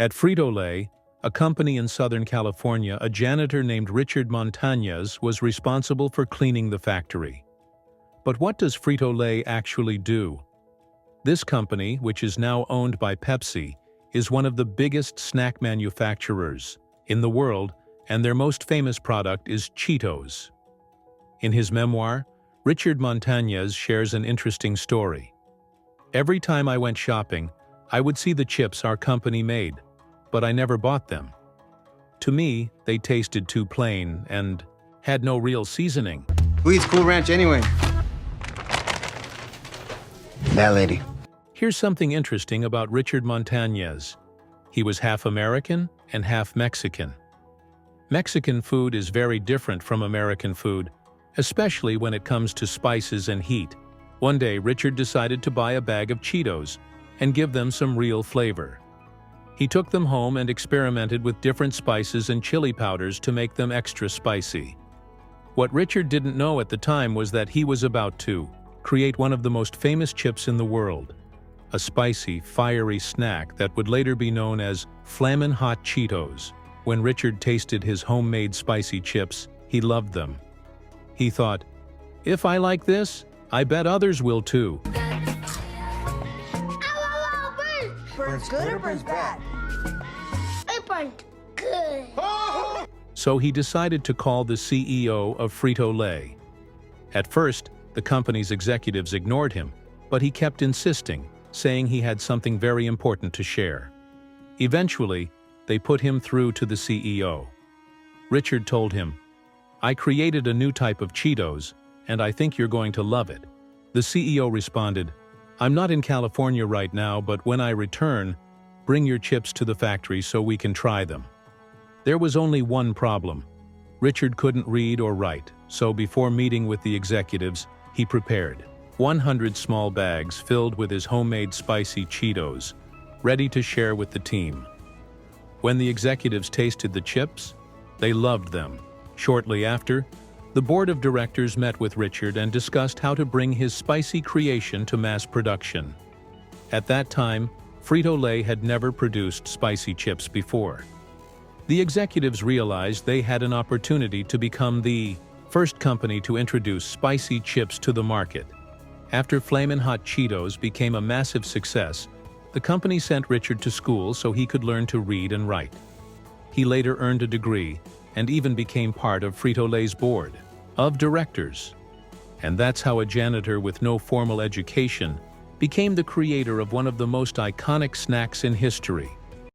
At Frito-Lay, a company in Southern California, a janitor named Richard Montanez was responsible for cleaning the factory. But what does Frito-Lay actually do? This company, which is now owned by Pepsi, is one of the biggest snack manufacturers in the world, and their most famous product is Cheetos. In his memoir, Richard Montanez shares an interesting story. Every time I went shopping, I would see the chips our company made, but I never bought them. To me, they tasted too plain and had no real seasoning. Who eats Cool Ranch anyway? That lady. Here's something interesting about Richard Montanez. He was half American and half Mexican. Mexican food is very different from American food, especially when it comes to spices and heat. One day, Richard decided to buy a bag of Cheetos and give them some real flavor. He took them home and experimented with different spices and chili powders to make them extra spicy. What Richard didn't know at the time was that he was about to create one of the most famous chips in the world, a spicy, fiery snack that would later be known as Flamin' Hot Cheetos. When Richard tasted his homemade spicy chips, he loved them. He thought, "If I like this, I bet others will too." Burns good or burns bad? It burnt good. So he decided to call the CEO of Frito-Lay. At first, the company's executives ignored him, but he kept insisting, saying he had something very important to share. Eventually, they put him through to the CEO. Richard told him, "I created a new type of Cheetos, and I think you're going to love it." The CEO responded, "I'm not in California right now, but when I return, bring your chips to the factory so we can try them." There was only one problem. Richard couldn't read or write, so before meeting with the executives, he prepared 100 small bags filled with his homemade spicy Cheetos, ready to share with the team. When the executives tasted the chips, they loved them. Shortly after, the board of directors met with Richard and discussed how to bring his spicy creation to mass production. At that time, Frito-Lay had never produced spicy chips before. The executives realized they had an opportunity to become the first company to introduce spicy chips to the market. After Flamin' Hot Cheetos became a massive success, the company sent Richard to school so he could learn to read and write. He later earned a degree and even became part of Frito-Lay's board of directors. And that's how a janitor with no formal education became the creator of one of the most iconic snacks in history.